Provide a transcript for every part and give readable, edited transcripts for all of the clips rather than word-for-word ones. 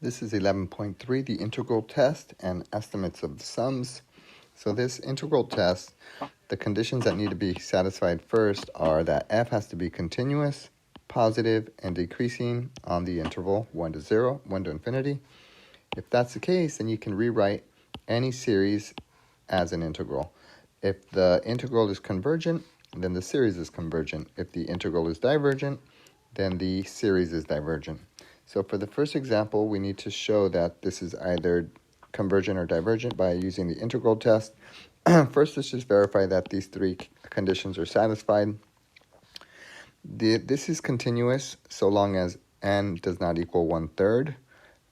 This is 11.3, the integral test and estimates of the sums. So this integral test, the conditions that need to be satisfied first are that f has to be continuous, positive, and decreasing on the interval 1 to 0, 1 to infinity. If that's the case, then you can rewrite any series as an integral. If the integral is convergent, then the series is convergent. If the integral is divergent, then the series is divergent. So for the first example, we need to show that this is either convergent or divergent by using the integral test. First, let's just verify that these three conditions are satisfied. This is continuous so long as n does not equal 1/3,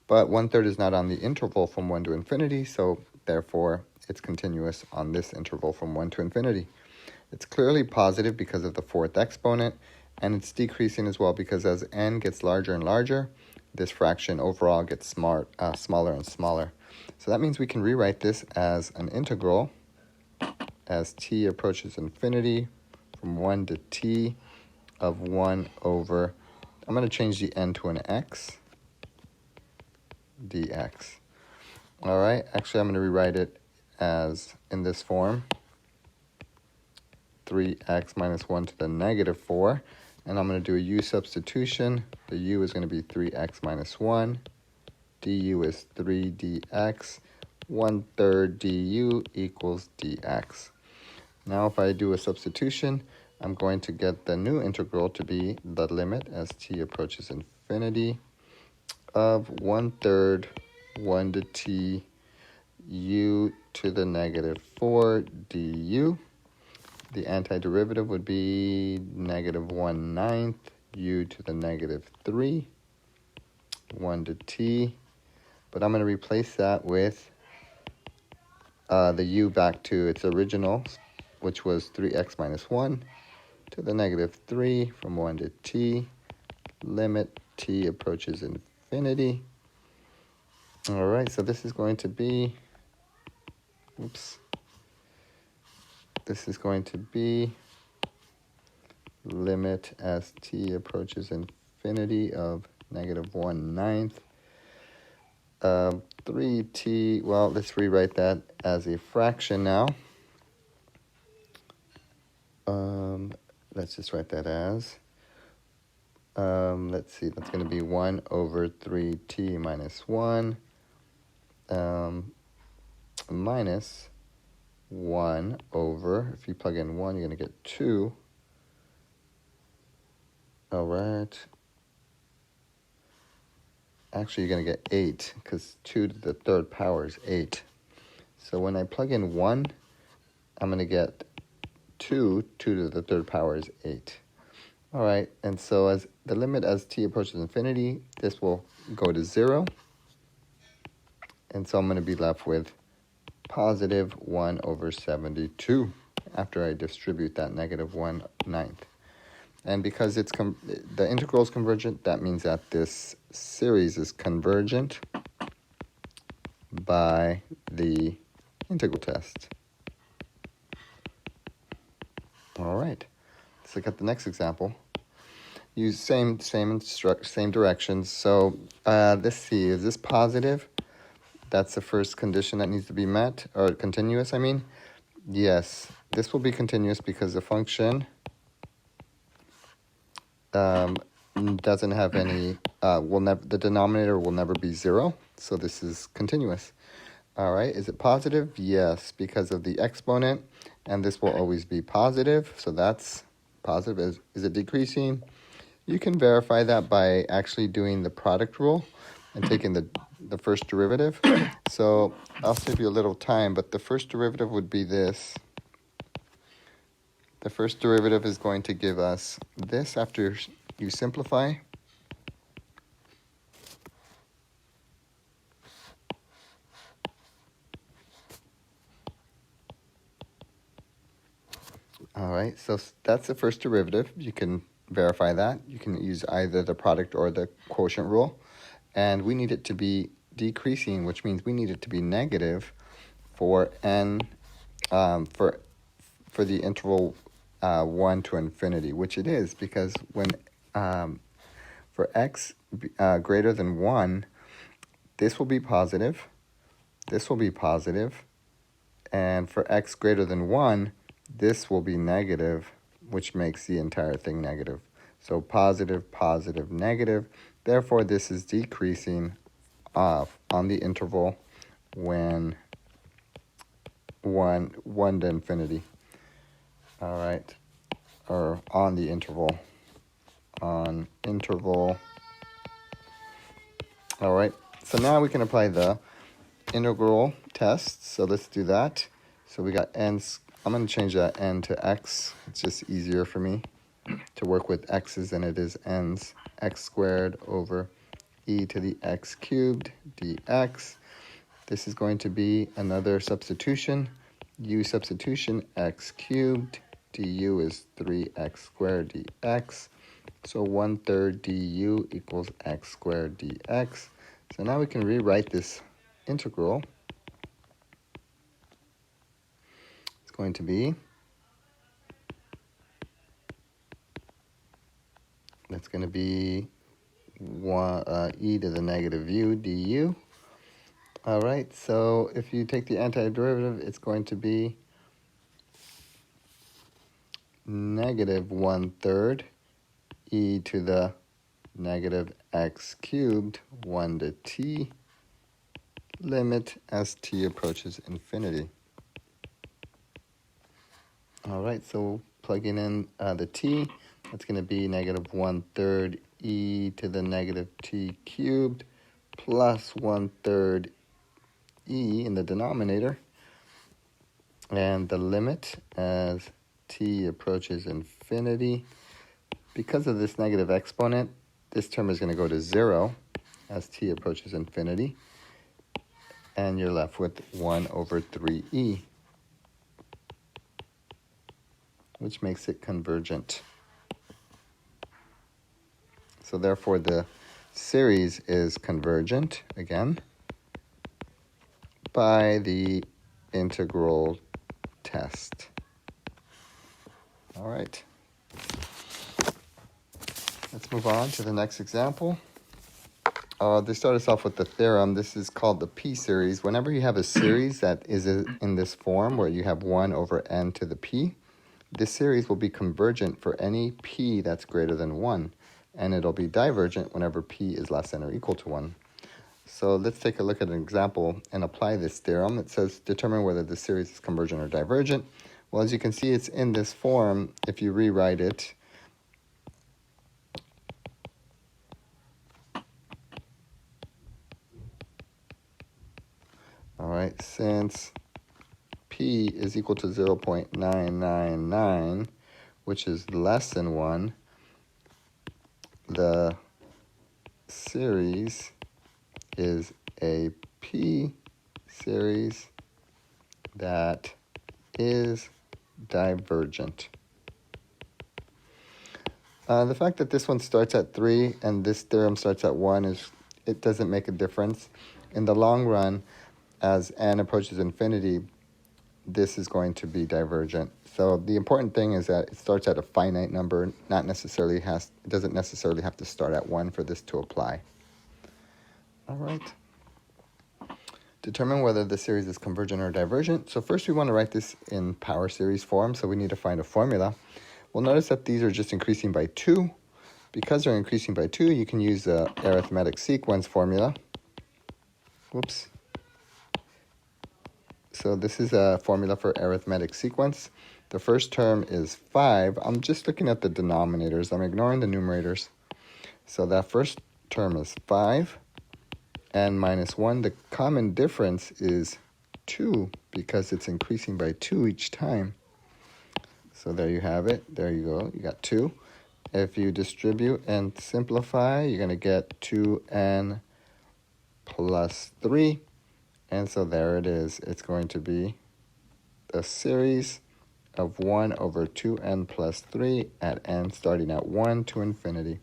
but 1/3 is not on the interval from 1 to infinity, so therefore it's continuous on this interval from 1 to infinity. It's clearly positive because of the fourth exponent, and it's decreasing as well because as n gets larger and larger, this fraction overall gets smaller and smaller. So that means we can rewrite this as an integral as t approaches infinity from 1 to t of 1 over, I'm going to change the n to an x, dx. All right, actually I'm going to rewrite it as in this form, 3x minus 1 to the negative 4. And I'm going to do a u substitution. The u is going to be 3x minus 1. Du is 3 dx. 1/3 du equals dx. Now if I do a substitution, I'm going to get the new integral to be the limit as t approaches infinity of 1/3 1 to t u to the negative 4 du. The antiderivative would be negative 1/9 u to the negative 3, 1 to t. But I'm going to replace that with the u back to its original, which was 3x minus 1 to the negative 3 from 1 to t. Limit t approaches infinity. All right, so this is going to be, this is going to be limit as t approaches infinity of negative 1/9 3t. Well, let's rewrite that as a fraction now. Let's just write that as, let's see, that's going to be 1 over 3t minus 1 minus 1 over, if you plug in 1, you're going to get 2. All right. Actually, you're going to get 8 because 2 to the third power is 8. So when I plug in 1, I'm going to get 2. 2 to the third power is 8. All right, and so as the limit as t approaches infinity, this will go to 0. And so I'm going to be left with positive 1 over 72 after I distribute that negative 1/9. And because it's the integral is convergent, that means that this series is convergent by the integral test. All right, let's look at the next example. Use same directions. So let's see, is this positive? That's the first condition that needs to be met, or continuous, I mean. Yes, this will be continuous because the function doesn't have any, the denominator will never be 0, so this is continuous. All right, is it positive? Yes, because of the exponent, and this will always be positive, so that's positive. Is it decreasing? You can verify that by actually doing the product rule and taking the first derivative. So I'll save you a little time, but the first derivative would be this. The first derivative is going to give us this after you simplify. All right, so that's the first derivative. You can verify that. You can use either the product or the quotient rule. And we need it to be decreasing, which means we need it to be negative for n, for the interval 1 to infinity, which it is, because when for x greater than 1, this will be positive, this will be positive, and for x greater than 1, this will be negative, which makes the entire thing negative. So positive, positive, negative. Therefore, this is decreasing on the interval when 1 to infinity. All right, or on the interval. On interval. All right, so now we can apply the integral test. So let's do that. So we got n. I'm going to change that n to x. It's just easier for me to work with x's than it is n's. X squared over e to the x cubed dx. This is going to be another substitution. U substitution, x cubed. Du is 3x squared dx. So 1/3 du equals x squared dx. So now we can rewrite this integral. It's going to be, that's going to be e to the negative u du. All right, so if you take the antiderivative, it's going to be negative 1/3 e to the negative x cubed 1 to t, limit as t approaches infinity. All right, so plugging in the t, that's going to be negative 1/3 e to the negative t cubed plus 1/3 e in the denominator, and the limit as t approaches infinity. Because of this negative exponent, this term is going to go to 0 as t approaches infinity, and you're left with 1/3e, which makes it convergent. So therefore, the series is convergent, again, by the integral test. All right. Let's move on to the next example. They start us off with the theorem. This is called the p series. Whenever you have a series that is in this form where you have 1 over n to the p, this series will be convergent for any p that's greater than 1, and it'll be divergent whenever p is less than or equal to 1. So let's take a look at an example and apply this theorem. It says determine whether the series is convergent or divergent. Well, as you can see, it's in this form. If you rewrite it, all right, since p is equal to 0.999, which is less than 1, the series is a p series that is divergent. The fact that this one starts at 3 and this theorem starts at 1, it doesn't make a difference. In the long run, as n approaches infinity, this is going to be divergent. So the important thing is that it starts at a finite number, it doesn't necessarily have to start at 1 for this to apply. All right. Determine whether the series is convergent or divergent. So first we want to write this in power series form, so we need to find a formula. We'll notice that these are just increasing by 2. Because they're increasing by 2, you can use the arithmetic sequence formula. Whoops. So this is a formula for arithmetic sequence. The first term is 5. I'm just looking at the denominators. I'm ignoring the numerators. So that first term is 5. And minus 1, the common difference is 2 because it's increasing by 2 each time. So there you have it. There you go. You got 2. If you distribute and simplify, you're going to get 2n plus 3. And so there it is. It's going to be a series of 1 over 2n plus 3 at n starting at 1 to infinity.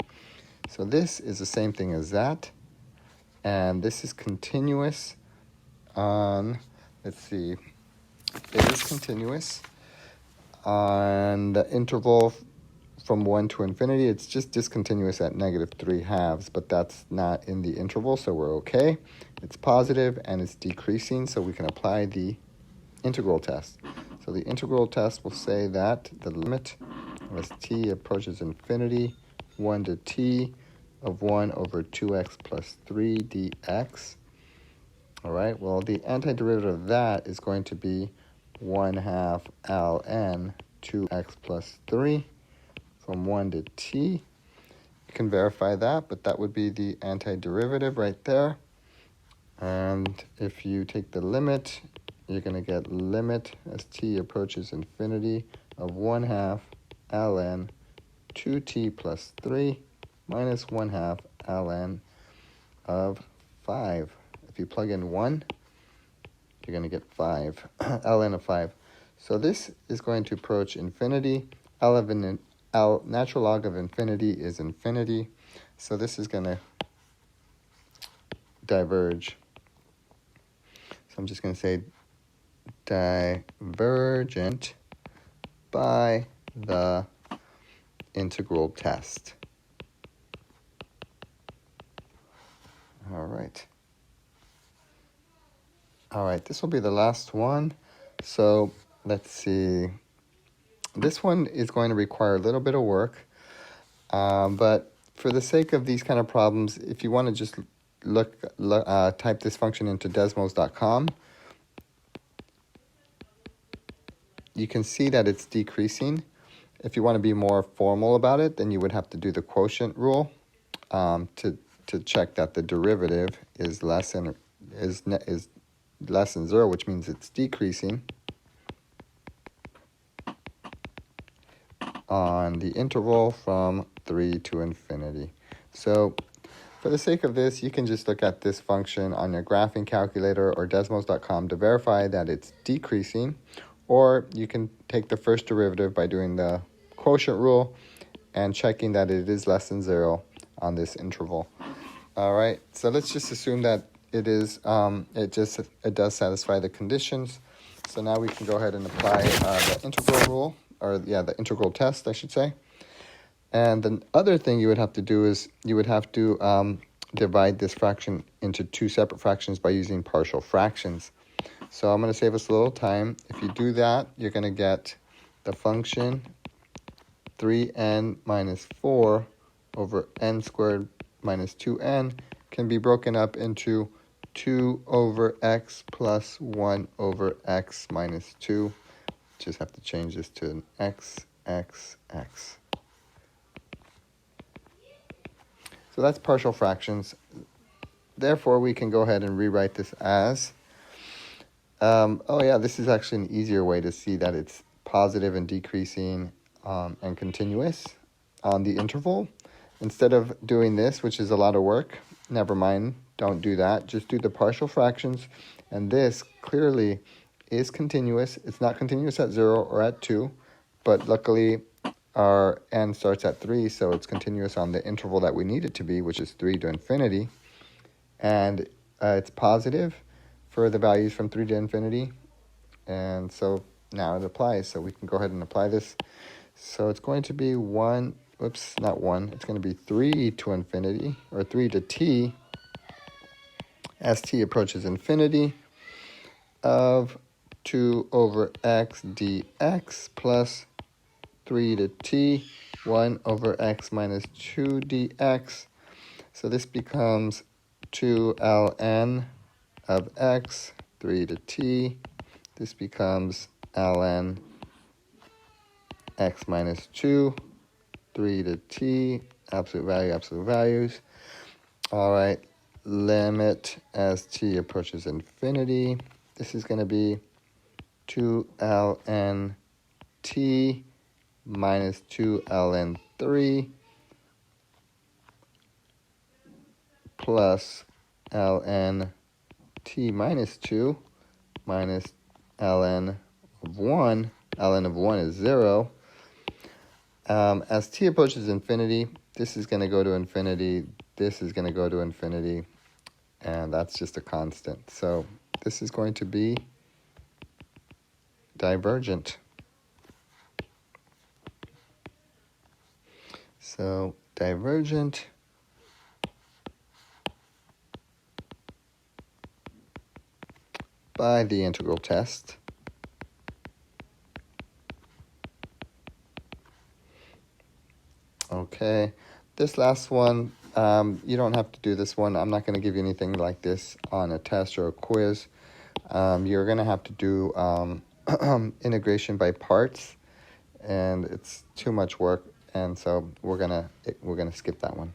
So this is the same thing as that. And this is continuous on, let's see, it is continuous on the interval from 1 to infinity. It's just discontinuous at -3/2, but that's not in the interval, so we're okay. It's positive and it's decreasing, so we can apply the integral test. So the integral test will say that the limit as t approaches infinity, 1 to t of 1 over 2x plus 3 dx. All right, well, the antiderivative of that is going to be 1/2 ln 2x plus 3 from 1 to t. You can verify that, but that would be the antiderivative right there. And if you take the limit, you're going to get limit as t approaches infinity of 1/2 ln 2t plus 3 minus 1/2 ln of 5. If you plug in 1, you're going to get 5, ln of 5. So this is going to approach infinity. Natural log of infinity is infinity. So this is going to diverge. So I'm just going to say divergent by the integral test. All right, this will be the last one. So let's see. This one is going to require a little bit of work, but for the sake of these kind of problems, if you want to just type this function into desmos.com, you can see that it's decreasing. If you want to be more formal about it, then you would have to do the quotient rule to check that the derivative is less than 0, which means it's decreasing on the interval from 3 to infinity. So for the sake of this, you can just look at this function on your graphing calculator or desmos.com to verify that it's decreasing, or you can take the first derivative by doing the quotient rule and checking that it is less than 0 on this interval. All right, so let's just assume that it is. It does satisfy the conditions. So now we can go ahead and apply the integral rule, or the integral test, I should say. And the other thing you would have to do is you would have to divide this fraction into two separate fractions by using partial fractions. So I'm going to save us a little time. If you do that, you're going to get the function 3n minus 4 over n squared minus 2n can be broken up into 2 over x plus 1 over x minus 2. Just have to change this to an x. So that's partial fractions. Therefore, we can go ahead and rewrite this as, this is actually an easier way to see that it's positive and decreasing and continuous on the interval. Instead of doing this, which is a lot of work, never mind, don't do that. Just do the partial fractions, and this clearly is continuous. It's not continuous at 0 or at 2, but luckily our n starts at 3, so it's continuous on the interval that we need it to be, which is 3 to infinity. And it's positive for the values from 3 to infinity. And so now it applies. So we can go ahead and apply this. So it's going to be it's going to be 3 to infinity, or 3 to t, as t approaches infinity, of 2 over x dx plus 3 to t, 1 over x minus 2 dx. So this becomes 2 ln of x, 3 to t. This becomes ln x minus 2, 3 to t, absolute values. All right, limit as t approaches infinity. This is going to be 2 ln t minus 2 ln 3 plus ln t minus 2 minus ln of 1. ln of 1 is 0. As t approaches infinity, this is going to go to infinity, this is going to go to infinity, and that's just a constant. So this is going to be divergent. So divergent by the integral test. Okay, this last one, you don't have to do this one. I'm not going to give you anything like this on a test or a quiz. You're going to have to do integration by parts, and it's too much work, and so we're gonna skip that one.